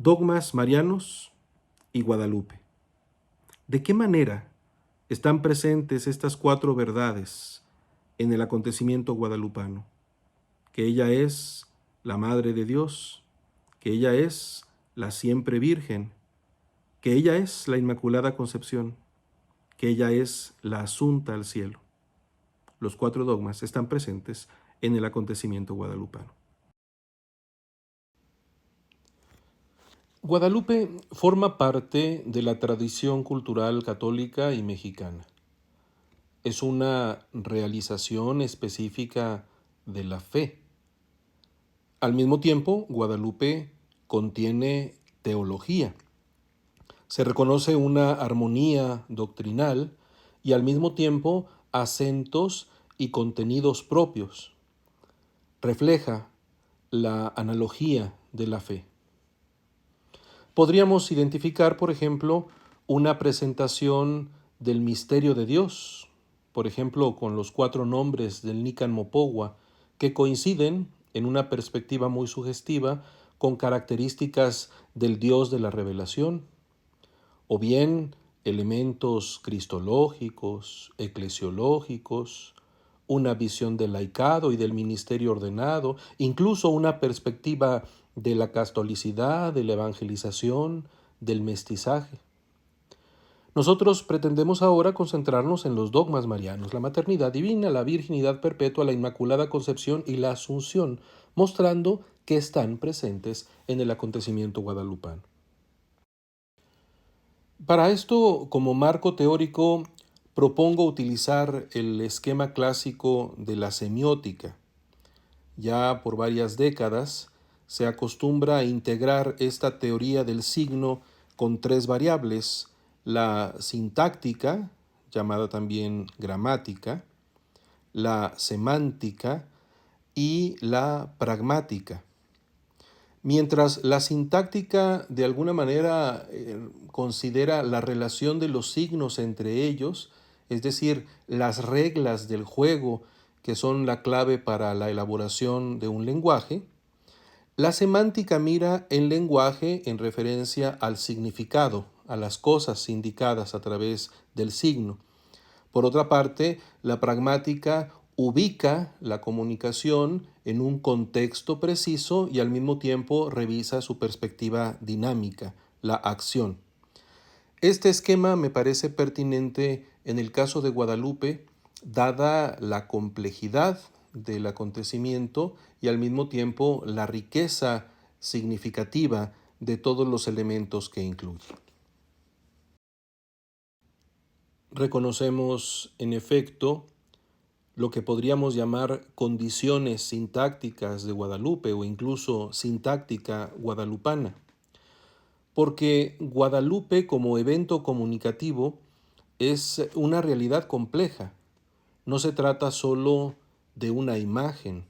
Dogmas marianos y Guadalupe. ¿De qué manera están presentes estas cuatro verdades en el acontecimiento guadalupano? Que ella es la Madre de Dios, que ella es la siempre Virgen, que ella es la Inmaculada Concepción, que ella es la Asunta al cielo. Los cuatro dogmas están presentes en el acontecimiento guadalupano. Guadalupe forma parte de la tradición cultural católica y mexicana. Es una realización específica de la fe. Al mismo tiempo, Guadalupe contiene teología. Se reconoce una armonía doctrinal y al mismo tiempo acentos y contenidos propios. Refleja la analogía de la fe. Podríamos identificar, por ejemplo, una presentación del misterio de Dios, por ejemplo, con los cuatro nombres del Nican Mopogua, que coinciden, en una perspectiva muy sugestiva, con características del Dios de la revelación, o bien elementos cristológicos, eclesiológicos, una visión del laicado y del ministerio ordenado, incluso una perspectiva de la catolicidad, de la evangelización, del mestizaje. Nosotros pretendemos ahora concentrarnos en los dogmas marianos, la maternidad divina, la virginidad perpetua, la Inmaculada Concepción y la Asunción, mostrando que están presentes en el acontecimiento guadalupano. Para esto, como marco teórico, propongo utilizar el esquema clásico de la semiótica. Ya por varias décadas se acostumbra a integrar esta teoría del signo con tres variables: la sintáctica, llamada también gramática, la semántica y la pragmática. Mientras la sintáctica de alguna manera considera la relación de los signos entre ellos, es decir, las reglas del juego que son la clave para la elaboración de un lenguaje, la semántica mira el lenguaje en referencia al significado, a las cosas indicadas a través del signo. Por otra parte, la pragmática ubica la comunicación en un contexto preciso y al mismo tiempo revisa su perspectiva dinámica, la acción. Este esquema me parece pertinente en el caso de Guadalupe, dada la complejidad del acontecimiento y al mismo tiempo la riqueza significativa de todos los elementos que incluye. Reconocemos, en efecto, lo que podríamos llamar condiciones sintácticas de Guadalupe o incluso sintáctica guadalupana, porque Guadalupe como evento comunicativo es una realidad compleja. No se trata solo de una imagen.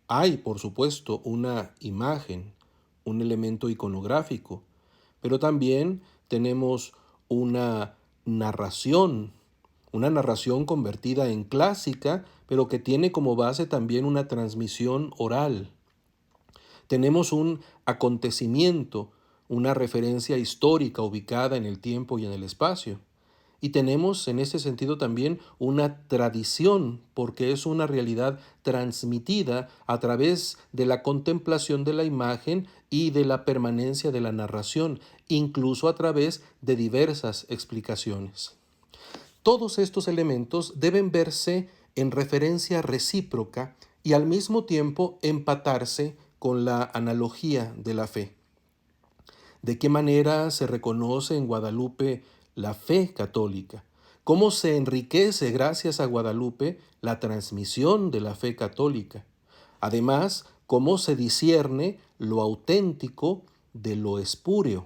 Hay, por supuesto, una imagen, un elemento iconográfico, pero también tenemos una narración convertida en clásica, pero que tiene como base también una transmisión oral. Tenemos un acontecimiento, una referencia histórica ubicada en el tiempo y en el espacio. Y tenemos en ese sentido también una tradición, porque es una realidad transmitida a través de la contemplación de la imagen y de la permanencia de la narración, incluso a través de diversas explicaciones. Todos estos elementos deben verse en referencia recíproca y al mismo tiempo empatarse con la analogía de la fe. ¿De qué manera se reconoce en Guadalupe la fe católica? ¿Cómo se enriquece gracias a Guadalupe la transmisión de la fe católica? Además, ¿cómo se discierne lo auténtico de lo espúreo?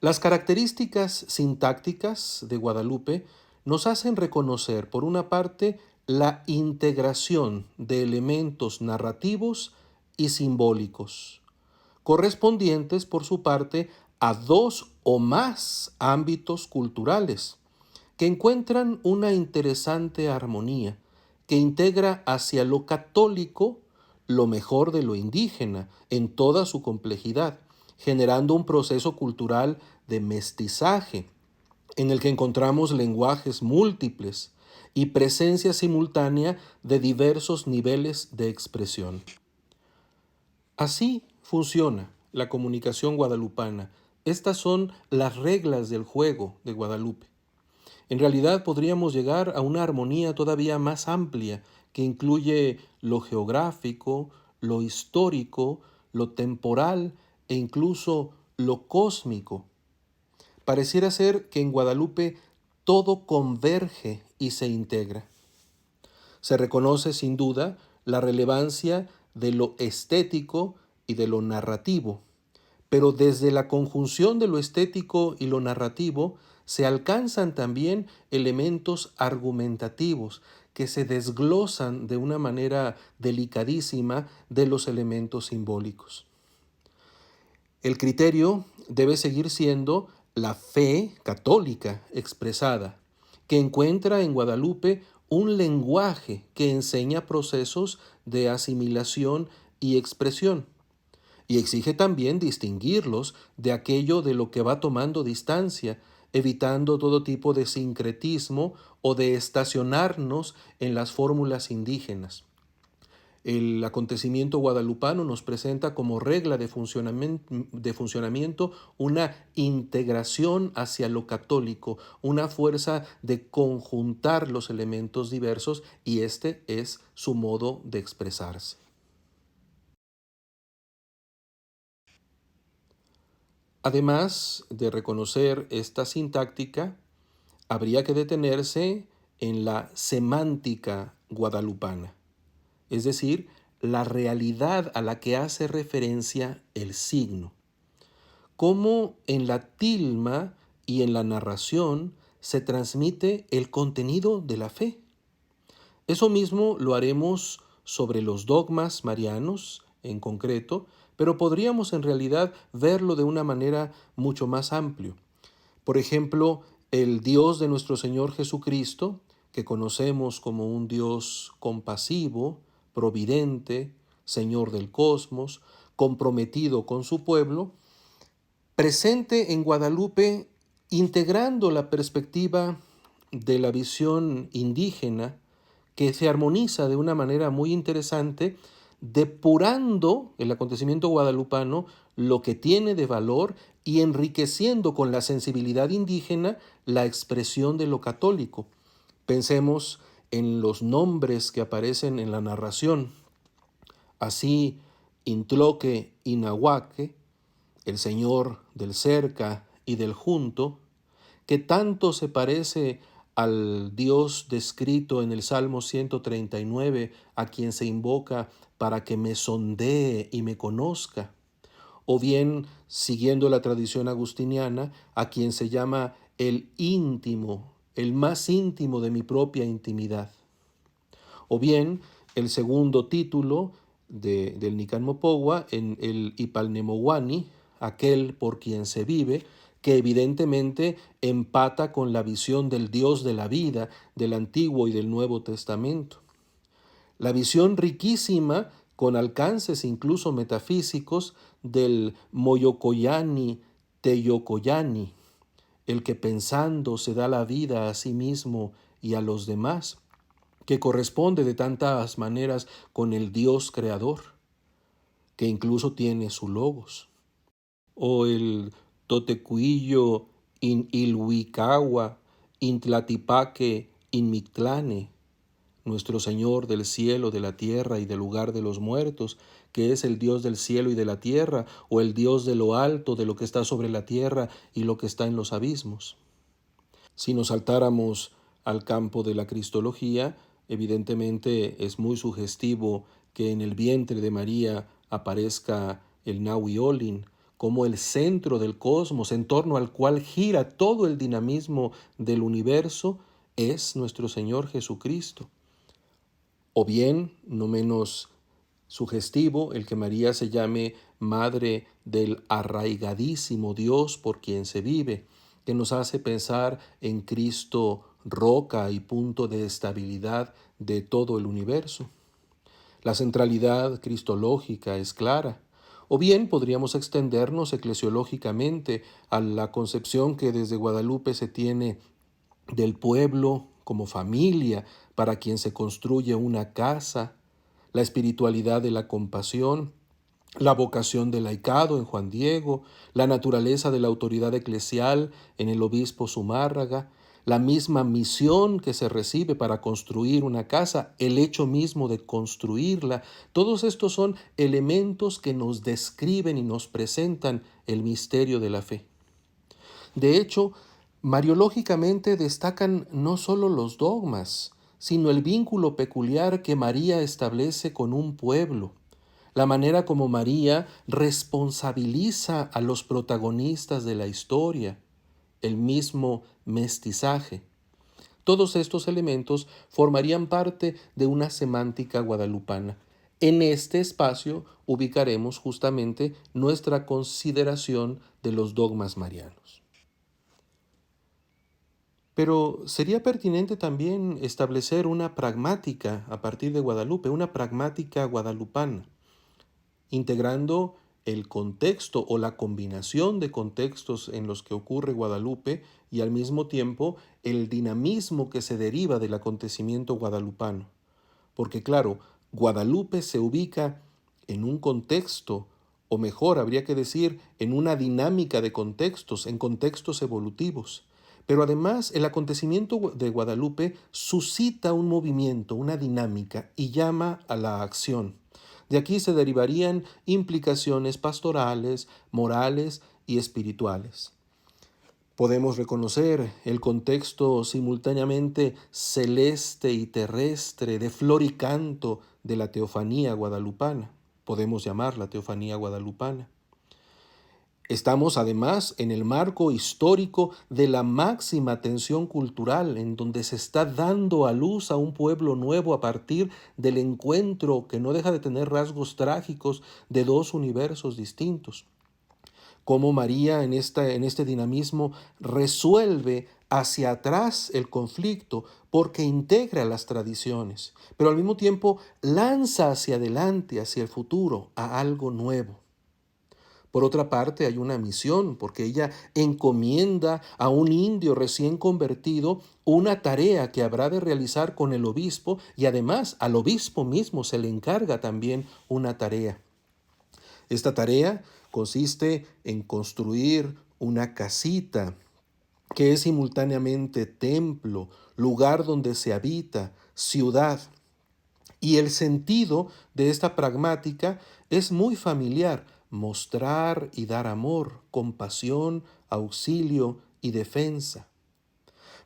Las características sintácticas de Guadalupe nos hacen reconocer, por una parte, la integración de elementos narrativos y simbólicos, correspondientes, por su parte, a dos o más ámbitos culturales, que encuentran una interesante armonía, que integra hacia lo católico lo mejor de lo indígena en toda su complejidad generando un proceso cultural de mestizaje en el que encontramos lenguajes múltiples y presencia simultánea de diversos niveles de expresión. Así funciona la comunicación guadalupana. Estas son las reglas del juego de Guadalupe. En realidad podríamos llegar a una armonía todavía más amplia que incluye lo geográfico, lo histórico, lo temporal e incluso lo cósmico. Pareciera ser que en Guadalupe todo converge y se integra. Se reconoce sin duda la relevancia de lo estético y de lo narrativo, pero desde la conjunción de lo estético y lo narrativo se alcanzan también elementos argumentativos que se desglosan de una manera delicadísima de los elementos simbólicos. El criterio debe seguir siendo la fe católica expresada, que encuentra en Guadalupe un lenguaje que enseña procesos de asimilación y expresión, y exige también distinguirlos de aquello de lo que va tomando distancia, evitando todo tipo de sincretismo o de estacionarnos en las fórmulas indígenas. El acontecimiento guadalupano nos presenta como regla de funcionamiento una integración hacia lo católico, una fuerza de conjuntar los elementos diversos, y este es su modo de expresarse. Además de reconocer esta sintáctica, habría que detenerse en la semántica guadalupana, es decir, la realidad a la que hace referencia el signo. Cómo en la tilma y en la narración se transmite el contenido de la fe. Eso mismo lo haremos sobre los dogmas marianos en concreto, pero podríamos en realidad verlo de una manera mucho más amplia. Por ejemplo, el Dios de nuestro Señor Jesucristo, que conocemos como un Dios compasivo, providente, Señor del cosmos, comprometido con su pueblo, presente en Guadalupe, integrando la perspectiva de la visión indígena, que se armoniza de una manera muy interesante, depurando el acontecimiento guadalupano lo que tiene de valor y enriqueciendo con la sensibilidad indígena la expresión de lo católico. Pensemos en los nombres que aparecen en la narración. Así, Intloque y Nahuaque, el Señor del cerca y del junto, que tanto se parece al Dios descrito en el Salmo 139, a quien se invoca para que me sondee y me conozca, o bien, siguiendo la tradición agustiniana, a quien se llama el íntimo, el más íntimo de mi propia intimidad, o bien el segundo título del Nican Mopogua en el Ipalnemowani, aquel por quien se vive, que evidentemente empata con la visión del Dios de la vida del Antiguo y del Nuevo Testamento. La visión riquísima, con alcances incluso metafísicos, del Moyocoyani Teyocoyani, el que pensando se da la vida a sí mismo y a los demás, que corresponde de tantas maneras con el Dios creador, que incluso tiene su logos. O el Totecuillo in Ilhuicagua, in Tlatipaque, in Mictlane, nuestro Señor del cielo, de la tierra y del lugar de los muertos, que es el Dios del cielo y de la tierra, o el Dios de lo alto, de lo que está sobre la tierra y lo que está en los abismos. Si nos saltáramos al campo de la cristología, evidentemente es muy sugestivo que en el vientre de María aparezca el Nahui Olin como el centro del cosmos, en torno al cual gira todo el dinamismo del universo, es nuestro Señor Jesucristo. O bien, no menos sugestivo, el que María se llame Madre del arraigadísimo Dios por quien se vive, que nos hace pensar en Cristo, roca y punto de estabilidad de todo el universo. La centralidad cristológica es clara. O bien podríamos extendernos eclesiológicamente a la concepción que desde Guadalupe se tiene del pueblo como familia para quien se construye una casa, la espiritualidad de la compasión, la vocación del laicado en Juan Diego, la naturaleza de la autoridad eclesial en el obispo Zumárraga, la misma misión que se recibe para construir una casa, el hecho mismo de construirla. Todos estos son elementos que nos describen y nos presentan el misterio de la fe. De hecho, mariológicamente destacan no solo los dogmas, sino el vínculo peculiar que María establece con un pueblo, la manera como María responsabiliza a los protagonistas de la historia, el mismo mestizaje. Todos estos elementos formarían parte de una semántica guadalupana. En este espacio ubicaremos justamente nuestra consideración de los dogmas marianos. Pero sería pertinente también establecer una pragmática a partir de Guadalupe, una pragmática guadalupana, integrando el contexto o la combinación de contextos en los que ocurre Guadalupe y al mismo tiempo el dinamismo que se deriva del acontecimiento guadalupano. Porque claro, Guadalupe se ubica en un contexto, o mejor, habría que decir, en una dinámica de contextos, en contextos evolutivos. Pero además el acontecimiento de Guadalupe suscita un movimiento, una dinámica, y llama a la acción. De aquí se derivarían implicaciones pastorales, morales y espirituales. Podemos reconocer el contexto simultáneamente celeste y terrestre de flor y canto de la teofanía guadalupana. Podemos llamarla teofanía guadalupana. Estamos además en el marco histórico de la máxima tensión cultural, en donde se está dando a luz a un pueblo nuevo a partir del encuentro que no deja de tener rasgos trágicos de dos universos distintos. Cómo María en este dinamismo resuelve hacia atrás el conflicto porque integra las tradiciones, pero al mismo tiempo lanza hacia adelante, hacia el futuro, a algo nuevo. Por otra parte, hay una misión, porque ella encomienda a un indio recién convertido una tarea que habrá de realizar con el obispo y además al obispo mismo se le encarga también una tarea. Esta tarea consiste en construir una casita que es simultáneamente templo, lugar donde se habita, ciudad. Y el sentido de esta pragmática es muy familiar: mostrar y dar amor, compasión, auxilio y defensa.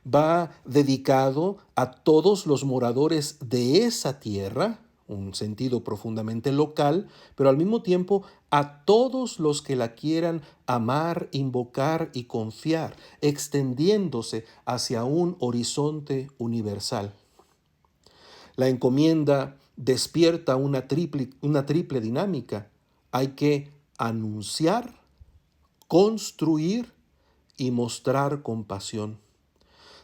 Va dedicado a todos los moradores de esa tierra, un sentido profundamente local, pero al mismo tiempo a todos los que la quieran amar, invocar y confiar, extendiéndose hacia un horizonte universal. La encomienda despierta una triple dinámica. Hay que anunciar, construir y mostrar compasión.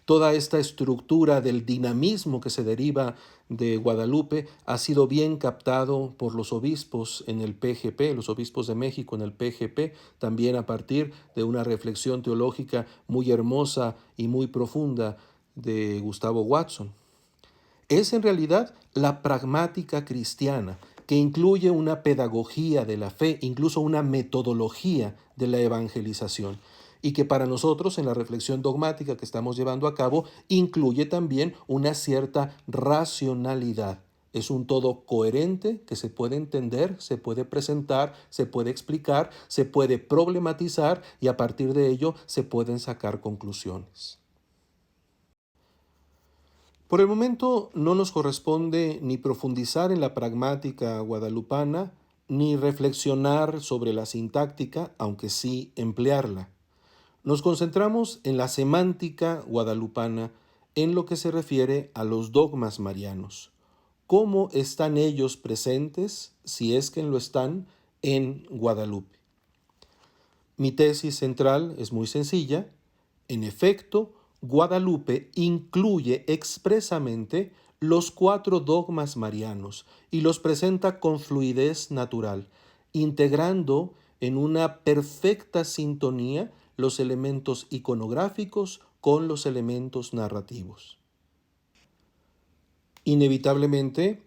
Toda esta estructura del dinamismo que se deriva de Guadalupe ha sido bien captado por los obispos en el PGP, los obispos de México en el PGP, también a partir de una reflexión teológica muy hermosa y muy profunda de Gustavo Watson. Es en realidad la pragmática cristiana, que incluye una pedagogía de la fe, incluso una metodología de la evangelización, y que para nosotros en la reflexión dogmática que estamos llevando a cabo incluye también una cierta racionalidad. Es un todo coherente que se puede entender, se puede presentar, se puede explicar, se puede problematizar y a partir de ello se pueden sacar conclusiones. Por el momento no nos corresponde ni profundizar en la pragmática guadalupana, ni reflexionar sobre la sintáctica, aunque sí emplearla. Nos concentramos en la semántica guadalupana en lo que se refiere a los dogmas marianos. ¿Cómo están ellos presentes, si es que lo están, en Guadalupe? Mi tesis central es muy sencilla. En efecto, Guadalupe incluye expresamente los 4 dogmas marianos y los presenta con fluidez natural, integrando en una perfecta sintonía los elementos iconográficos con los elementos narrativos. Inevitablemente,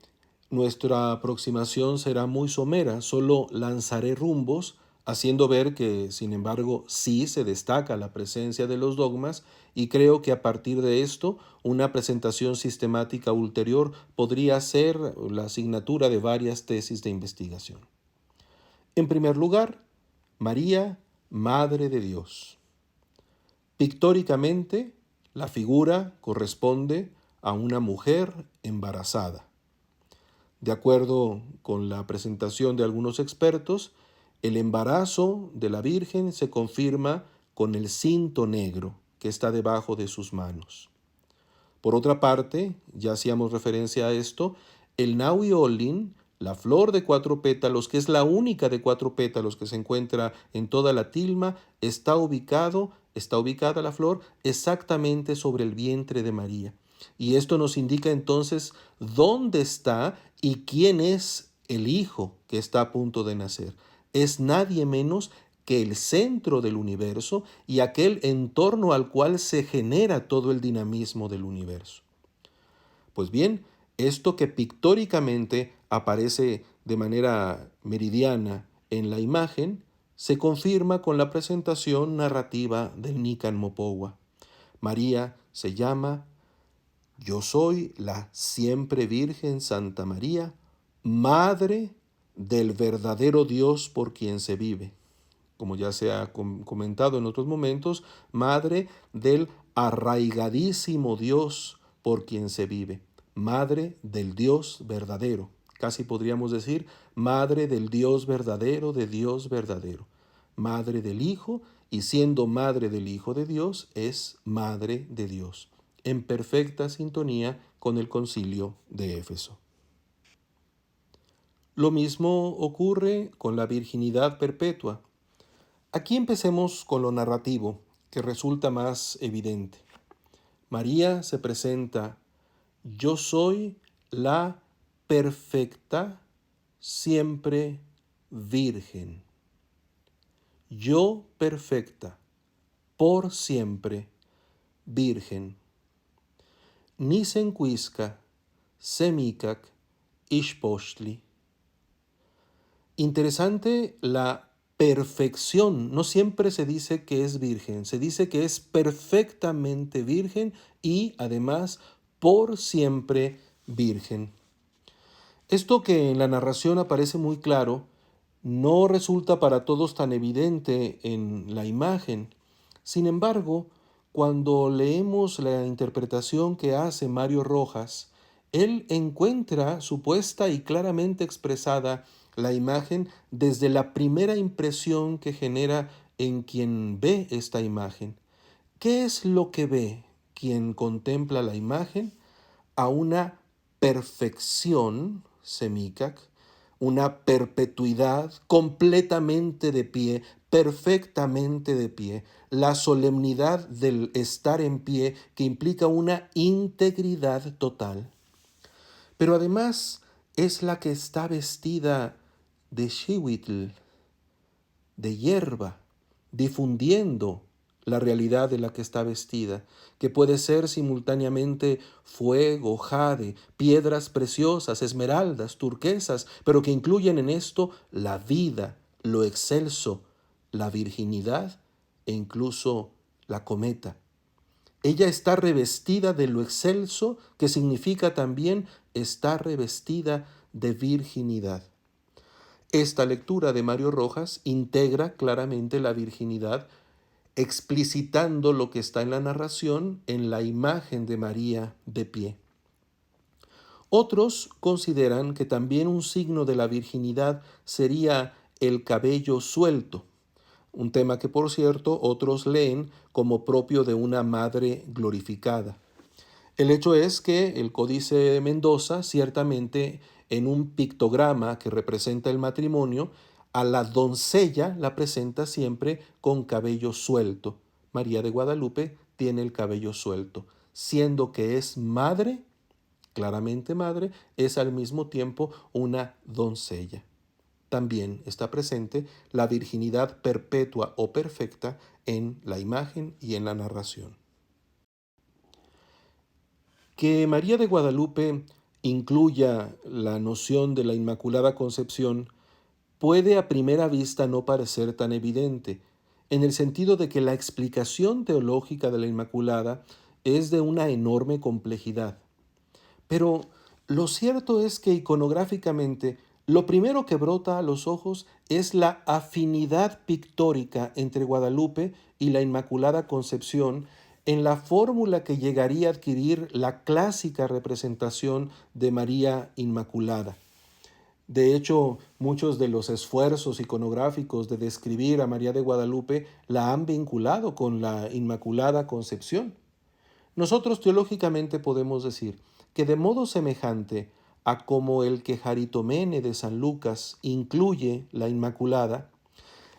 nuestra aproximación será muy somera, solo lanzaré rumbos, haciendo ver que, sin embargo, sí se destaca la presencia de los dogmas y creo que a partir de esto, una presentación sistemática ulterior podría ser la asignatura de varias tesis de investigación. En primer lugar, María, Madre de Dios. Pictóricamente, la figura corresponde a una mujer embarazada. De acuerdo con la presentación de algunos expertos, el embarazo de la Virgen se confirma con el cinto negro que está debajo de sus manos. Por otra parte, ya hacíamos referencia a esto, el Naui Olin, la flor de 4 pétalos, que es la única de 4 pétalos que se encuentra en toda la tilma, está ubicada la flor exactamente sobre el vientre de María. Y esto nos indica entonces dónde está y quién es el hijo que está a punto de nacer. Es nadie menos que el centro del universo y aquel en torno al cual se genera todo el dinamismo del universo. Pues bien, esto que pictóricamente aparece de manera meridiana en la imagen, se confirma con la presentación narrativa del Nican Mopowa. María se llama Yo soy la siempre Virgen Santa María, Madre del verdadero Dios por quien se vive. Como ya se ha comentado en otros momentos, Madre del arraigadísimo Dios por quien se vive. Madre del Dios verdadero. Casi podríamos decir, Madre del Dios verdadero, de Dios verdadero. Madre del Hijo, y siendo Madre del Hijo de Dios, es Madre de Dios, en perfecta sintonía con el Concilio de Éfeso. Lo mismo ocurre con la virginidad perpetua. Aquí empecemos con lo narrativo, que resulta más evidente. María se presenta: yo soy la perfecta, siempre virgen. Yo perfecta, por siempre, virgen. Nisenquisca, semicac, ishpostli. Interesante la perfección. No siempre se dice que es virgen, se dice que es perfectamente virgen y además por siempre virgen. Esto que en la narración aparece muy claro, no resulta para todos tan evidente en la imagen. Sin embargo, cuando leemos la interpretación que hace Mario Rojas, él encuentra supuesta y claramente expresada la imagen desde la primera impresión que genera en quien ve esta imagen. ¿Qué es lo que ve quien contempla la imagen? A una perfección semicac, una perpetuidad completamente de pie, perfectamente de pie, la solemnidad del estar en pie que implica una integridad total. Pero además es la que está vestida de xihuitl, de hierba, difundiendo la realidad de la que está vestida, que puede ser simultáneamente fuego, jade, piedras preciosas, esmeraldas, turquesas, pero que incluyen en esto la vida, lo excelso, la virginidad e incluso la cometa. Ella está revestida de lo excelso, que significa también estar revestida de virginidad. Esta lectura de Mario Rojas integra claramente la virginidad, explicitando lo que está en la narración en la imagen de María de pie. Otros consideran que también un signo de la virginidad sería el cabello suelto, un tema que, por cierto, otros leen como propio de una madre glorificada. El hecho es que el Códice de Mendoza, ciertamente en un pictograma que representa el matrimonio, a la doncella la presenta siempre con cabello suelto. María de Guadalupe tiene el cabello suelto, siendo que es madre, claramente madre, es al mismo tiempo una doncella. también está presente la virginidad perpetua o perfecta en la imagen y en la narración. Que María de Guadalupe incluya la noción de la Inmaculada Concepción puede a primera vista no parecer tan evidente, en el sentido de que la explicación teológica de la Inmaculada es de una enorme complejidad. Pero lo cierto es que iconográficamente lo primero que brota a los ojos es la afinidad pictórica entre Guadalupe y la Inmaculada Concepción en la fórmula que llegaría a adquirir la clásica representación de María Inmaculada. De hecho, muchos de los esfuerzos iconográficos de describir a María de Guadalupe la han vinculado con la Inmaculada Concepción. Nosotros teológicamente podemos decir que de modo semejante a como el Quejaritomene de San Lucas incluye la Inmaculada,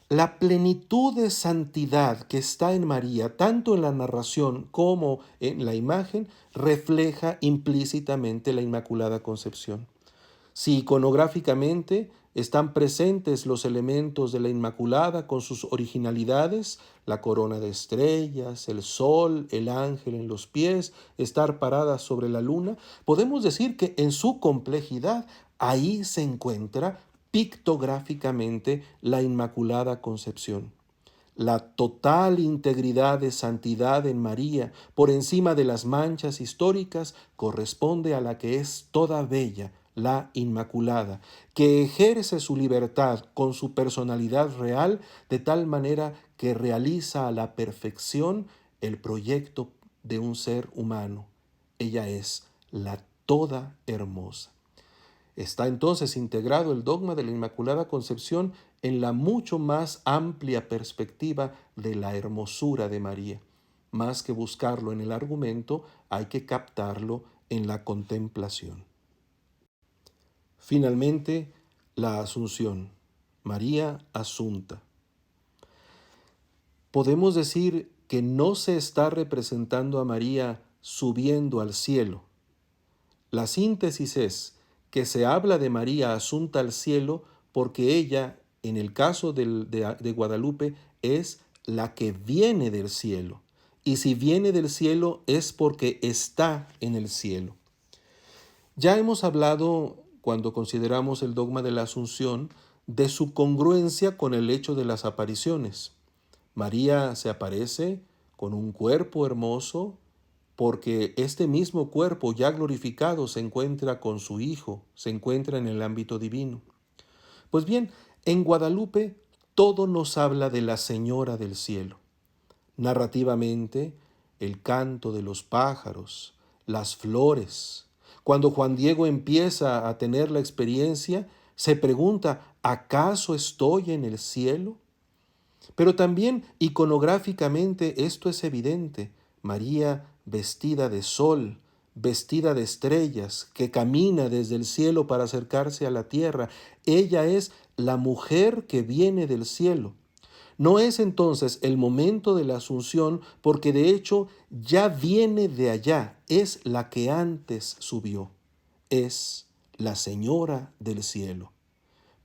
la plenitud de santidad que está en María, tanto en la narración como en la imagen, refleja implícitamente la Inmaculada Concepción. Si iconográficamente están presentes los elementos de la Inmaculada con sus originalidades, la corona de estrellas, el sol, el ángel en los pies, estar parada sobre la luna, podemos decir que en su complejidad ahí se encuentra pictográficamente la Inmaculada Concepción. La total integridad de santidad en María, por encima de las manchas históricas, corresponde a la que es toda bella, la Inmaculada, que ejerce su libertad con su personalidad real de tal manera que realiza a la perfección el proyecto de un ser humano. Ella es la toda hermosa. Está entonces integrado el dogma de la Inmaculada Concepción en la mucho más amplia perspectiva de la hermosura de María. Más que buscarlo en el argumento, hay que captarlo en la contemplación. Finalmente, la Asunción, María Asunta. Podemos decir que no se está representando a María subiendo al cielo. La síntesis es que se habla de María asunta al cielo porque ella, en el caso de Guadalupe, es la que viene del cielo. Y si viene del cielo es porque está en el cielo. Ya hemos hablado, cuando consideramos el dogma de la Asunción, de su congruencia con el hecho de las apariciones. María se aparece con un cuerpo hermoso, porque este mismo cuerpo ya glorificado se encuentra con su Hijo, se encuentra en el ámbito divino. Pues bien, en Guadalupe todo nos habla de la Señora del Cielo. Narrativamente, el canto de los pájaros, las flores. Cuando Juan Diego empieza a tener la experiencia, se pregunta, ¿acaso estoy en el cielo? Pero también iconográficamente esto es evidente. María vestida de sol, vestida de estrellas, que camina desde el cielo para acercarse a la tierra. Ella es la mujer que viene del cielo. No es entonces el momento de la Asunción, porque de hecho ya viene de allá, es la que antes subió, es la Señora del cielo.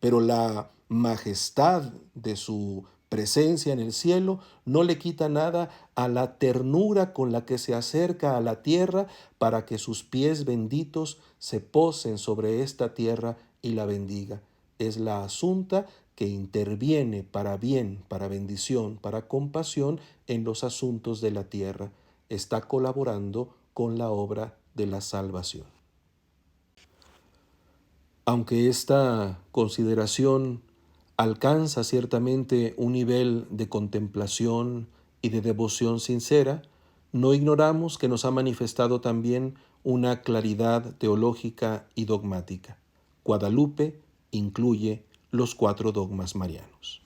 Pero la majestad de su presencia en el cielo no le quita nada a la ternura con la que se acerca a la tierra para que sus pies benditos se posen sobre esta tierra y la bendiga. Es la Asunta que interviene para bien, para bendición, para compasión en los asuntos de la tierra. Está colaborando con la obra de la salvación. Aunque esta consideración alcanza ciertamente un nivel de contemplación y de devoción sincera, no ignoramos que nos ha manifestado también una claridad teológica y dogmática. Guadalupe incluye los 4 dogmas marianos.